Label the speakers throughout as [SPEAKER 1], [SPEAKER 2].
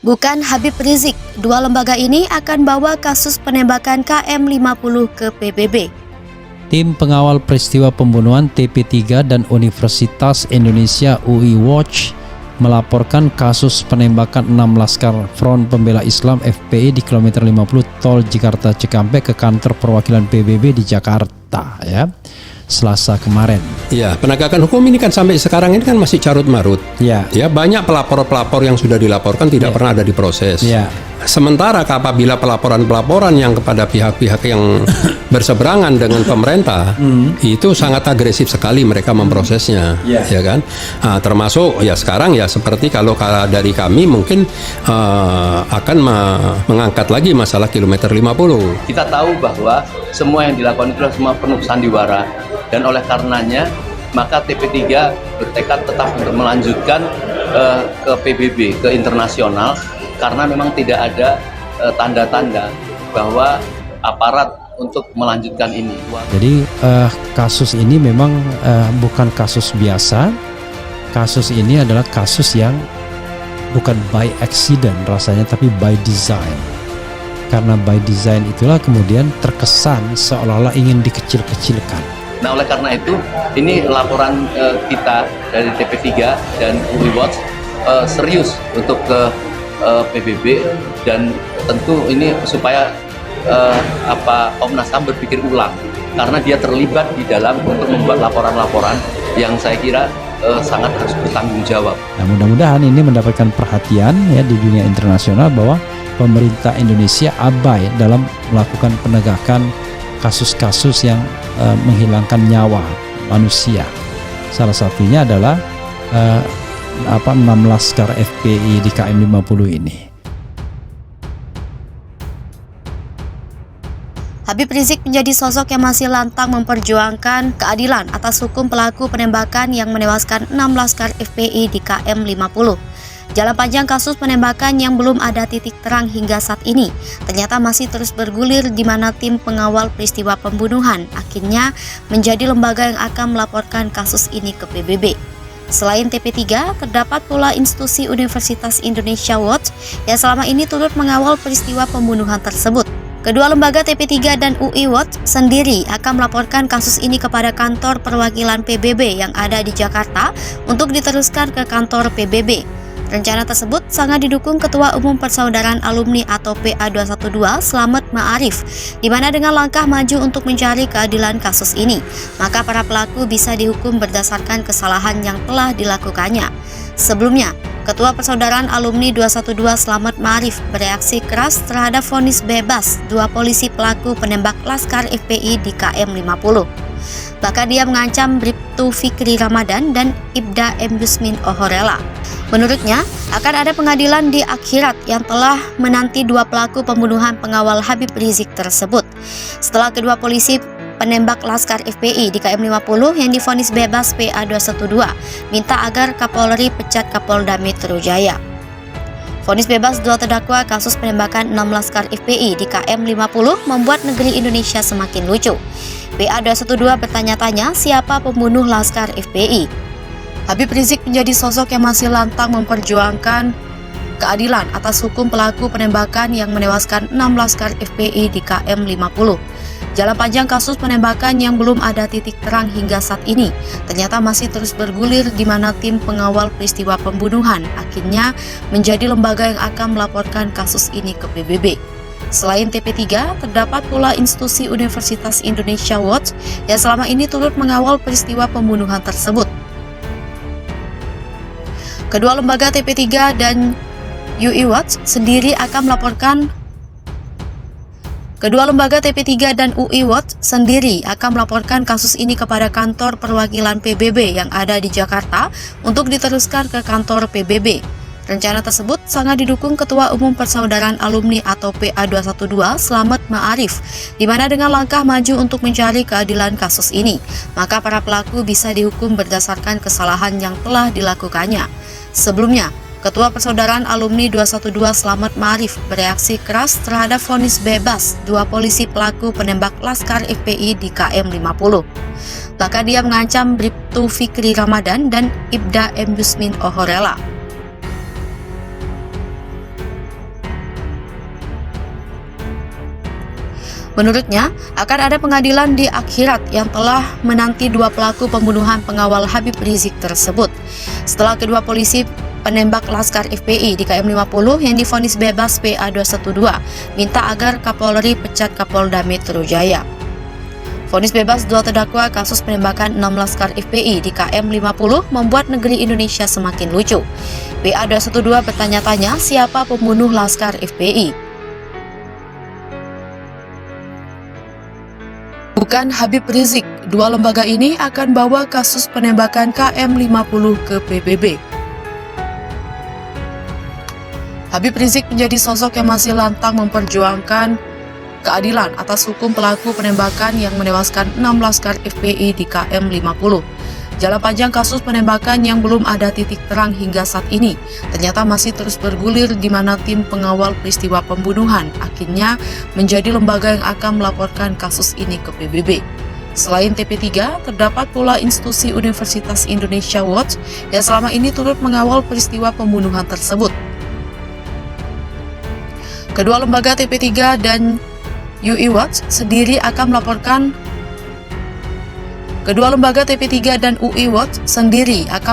[SPEAKER 1] Bukan Habib Rizik, dua lembaga ini akan bawa kasus penembakan KM50 ke PBB.
[SPEAKER 2] Tim pengawal peristiwa pembunuhan TP3 dan Universitas Indonesia UI Watch melaporkan kasus penembakan 6 Laskar Front Pembela Islam FPI di kilometer 50 Tol Jakarta Cikampek ke kantor perwakilan PBB di Jakarta Selasa kemarin.
[SPEAKER 3] Ya, penegakan hukum ini kan sampai sekarang ini kan masih carut marut.
[SPEAKER 2] Ya.
[SPEAKER 3] Ya, banyak pelapor-pelapor yang sudah dilaporkan tidak pernah ada diproses.
[SPEAKER 2] Ya.
[SPEAKER 3] Sementara apabila pelaporan-pelaporan yang kepada pihak-pihak yang berseberangan dengan pemerintah itu sangat agresif sekali mereka memprosesnya, ya kan? Nah, termasuk ya sekarang ya seperti kalau dari kami mungkin akan mengangkat lagi masalah kilometer 50.
[SPEAKER 4] Kita tahu bahwa semua yang dilakukan itu semua penuh sandiwara, dan oleh karenanya maka TP3 bertekad tetap untuk melanjutkan ke PBB, ke internasional, karena memang tidak ada tanda-tanda bahwa aparat untuk melanjutkan ini.
[SPEAKER 2] Jadi kasus ini memang bukan kasus biasa. Kasus ini adalah kasus yang bukan by accident rasanya, tapi by design. Karena by design itulah kemudian terkesan seolah-olah ingin dikecil-kecilkan.
[SPEAKER 4] Nah, oleh karena itu ini laporan kita dari TP3 dan UI Watch serius untuk ke PBB, dan tentu ini supaya Komnas HAM berpikir ulang, karena dia terlibat di dalam untuk membuat laporan-laporan yang saya kira sangat harus bertanggung jawab.
[SPEAKER 2] Nah, mudah-mudahan ini mendapatkan perhatian di dunia internasional bahwa pemerintah Indonesia abai dalam melakukan penegakan kasus-kasus yang menghilangkan nyawa manusia. Salah satunya adalah 6 Laskar FPI di KM50 ini.
[SPEAKER 1] Habib Rizik menjadi sosok yang masih lantang memperjuangkan keadilan atas hukum pelaku penembakan yang menewaskan 6 Laskar FPI di KM50. Jalan panjang kasus penembakan yang belum ada titik terang hingga saat ini ternyata masih terus bergulir, di mana tim pengawal peristiwa pembunuhan akhirnya menjadi lembaga yang akan melaporkan kasus ini ke PBB. Selain TP3, terdapat pula institusi Universitas Indonesia Watch yang selama ini turut mengawal peristiwa pembunuhan tersebut. Kedua lembaga TP3 dan UI Watch sendiri akan melaporkan kasus ini kepada kantor perwakilan PBB yang ada di Jakarta untuk diteruskan ke kantor PBB. Rencana tersebut sangat didukung Ketua Umum Persaudaraan Alumni atau PA212 Slamet Ma'arif, di mana dengan langkah maju untuk mencari keadilan kasus ini, maka para pelaku bisa dihukum berdasarkan kesalahan yang telah dilakukannya. Sebelumnya, Ketua Persaudaraan Alumni 212 Slamet Ma'arif bereaksi keras terhadap vonis bebas dua polisi pelaku penembak Laskar FPI di KM50. Bahkan dia mengancam Bribtu Fikri Ramadan dan Ibda M. Yusmin Ohorela. Menurutnya, akan ada pengadilan di akhirat yang telah menanti dua pelaku pembunuhan pengawal Habib Rizik tersebut. Setelah kedua polisi penembak Laskar FPI di KM50 yang divonis bebas PA212 minta agar Kapolri pecat Kapolda Metro Jaya. Vonis bebas dua terdakwa kasus penembakan 6 Laskar FPI di KM50 membuat negeri Indonesia semakin lucu. PA212 bertanya-tanya siapa pembunuh Laskar FPI. Habib Rizik menjadi sosok yang masih lantang memperjuangkan keadilan atas hukum pelaku penembakan yang menewaskan 6 Laskar FPI di KM50. Jalan panjang kasus penembakan yang belum ada titik terang hingga saat ini ternyata masih terus bergulir, di mana tim pengawal peristiwa pembunuhan akhirnya menjadi lembaga yang akan melaporkan kasus ini ke PBB. Selain TP3, terdapat pula institusi Universitas Indonesia Watch yang selama ini turut mengawal peristiwa pembunuhan tersebut. Kedua lembaga TP3 dan UI Watch sendiri akan melaporkan kasus ini kepada kantor perwakilan PBB yang ada di Jakarta untuk diteruskan ke kantor PBB. Rencana tersebut sangat didukung Ketua Umum Persaudaraan Alumni atau PA212 Slamet Ma'arif, di mana dengan langkah maju untuk mencari keadilan kasus ini, maka para pelaku bisa dihukum berdasarkan kesalahan yang telah dilakukannya. Sebelumnya, Ketua Persaudaraan Alumni 212 Slamet Ma'arif bereaksi keras terhadap vonis bebas dua polisi pelaku penembak Laskar FPI di KM50. Bahkan dia mengancam Bribtu Fikri Ramadan dan Ibda M. Yusmin Ohorela. Menurutnya, akan ada pengadilan di akhirat yang telah menanti dua pelaku pembunuhan pengawal Habib Rizik tersebut. Setelah kedua polisi penembak Laskar FPI di KM 50 yang divonis bebas PA 212 minta agar Kapolri pecat Kapolda Metro Jaya. Vonis bebas dua terdakwa kasus penembakan 6 Laskar FPI di KM 50 membuat negeri Indonesia semakin lucu. PA 212 bertanya-tanya siapa pembunuh Laskar FPI. Bukan Habib Rizik, dua lembaga ini akan bawa kasus penembakan KM 50 ke PBB. Habib Rizik menjadi sosok yang masih lantang memperjuangkan keadilan atas hukum pelaku penembakan yang menewaskan 6 Laskar FPI di KM 50. Jalan panjang kasus penembakan yang belum ada titik terang hingga saat ini ternyata masih terus bergulir di mana tim pengawal peristiwa pembunuhan akhirnya menjadi lembaga yang akan melaporkan kasus ini ke PBB. Selain TP3, terdapat pula institusi Universitas Indonesia Watch yang selama ini turut mengawal peristiwa pembunuhan tersebut. Kedua lembaga TP3 dan UI Watch sendiri akan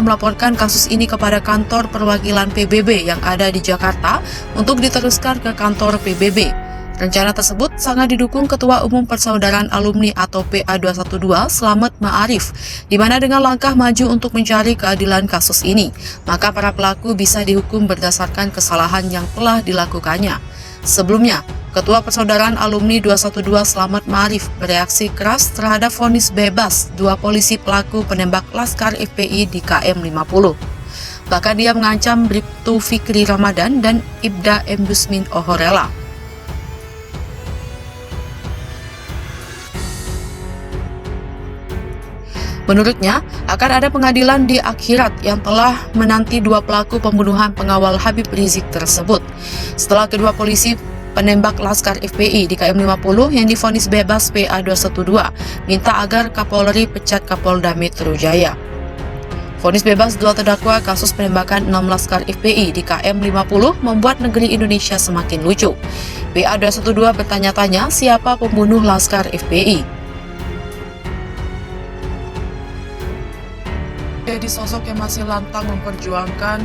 [SPEAKER 1] melaporkan kasus ini kepada kantor perwakilan PBB yang ada di Jakarta untuk diteruskan ke kantor PBB. Rencana tersebut sangat didukung Ketua Umum Persaudaraan Alumni atau PA 212 Slamet Ma'arif, di mana dengan langkah maju untuk mencari keadilan kasus ini, maka para pelaku bisa dihukum berdasarkan kesalahan yang telah dilakukannya. Sebelumnya, Ketua Persaudaraan Alumni 212 Slamet Ma'arif bereaksi keras terhadap vonis bebas dua polisi pelaku penembak Laskar FPI di KM 50. Bahkan dia mengancam Bribtu Fikri Ramadan dan Ibda M. Yusmin Ohorela. Menurutnya, akan ada pengadilan di akhirat yang telah menanti dua pelaku pembunuhan pengawal Habib Rizik tersebut. Setelah kedua polisi penembak Laskar FPI di KM 50 yang divonis bebas PA 212 minta agar Kapolri pecat Kapolda Metro Jaya. Vonis bebas dua terdakwa kasus penembakan 6 Laskar FPI di KM 50 membuat negeri Indonesia semakin lucu. PA 212 bertanya-tanya siapa pembunuh Laskar FPI. Jadi sosok yang masih lantang memperjuangkan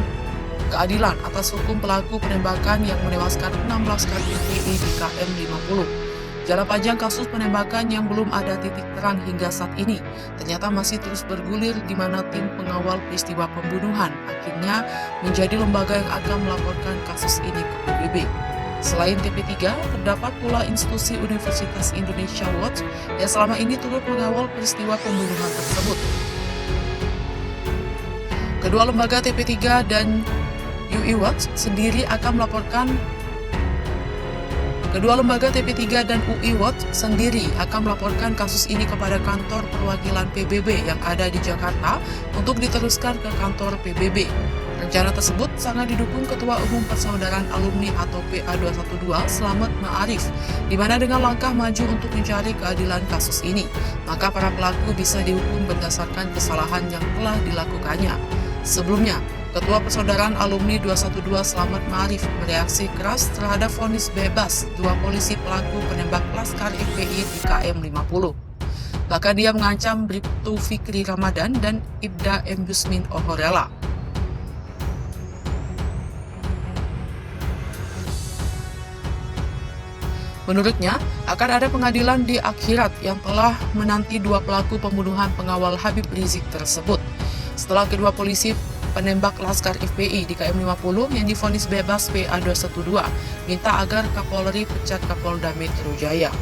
[SPEAKER 1] keadilan atas hukum pelaku penembakan yang menewaskan 6 Laskar FPI di KM 50. Jalan panjang kasus penembakan yang belum ada titik terang hingga saat ini ternyata masih terus bergulir di mana tim pengawal peristiwa pembunuhan akhirnya menjadi lembaga yang akan melaporkan kasus ini ke PBB. Selain TP3, terdapat pula institusi Universitas Indonesia Watch yang selama ini turut mengawal peristiwa pembunuhan tersebut. Kedua lembaga TP3 dan UI Watch sendiri akan melaporkan kasus ini kepada kantor perwakilan PBB yang ada di Jakarta untuk diteruskan ke kantor PBB. Rencana tersebut sangat didukung Ketua Umum Persaudaraan Alumni atau PA 212 Slamet Ma'arif, di mana dengan langkah maju untuk mencari keadilan kasus ini, maka para pelaku bisa dihukum berdasarkan kesalahan yang telah dilakukannya. Sebelumnya, Ketua Persaudaraan Alumni 212 Slamet Ma'arif bereaksi keras terhadap vonis bebas dua polisi pelaku penembak Laskar FPI di KM 50. Bahkan dia mengancam Bribtu Fikri Ramadan dan Ibda M. Yusmin Ohorela. Menurutnya, akan ada pengadilan di akhirat yang telah menanti dua pelaku pembunuhan pengawal Habib Rizik tersebut. Setelah kedua polisi penembak Laskar FPI di KM 50 yang divonis bebas PA 212 minta agar Kapolri pecat Kapolda Metro Jaya.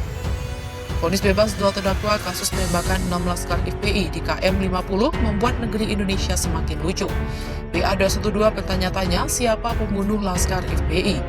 [SPEAKER 1] Vonis bebas dua terdakwa kasus penembakan 6 Laskar FPI di KM 50 membuat negeri Indonesia semakin lucu. PA 212 bertanya-tanya siapa pembunuh Laskar FPI.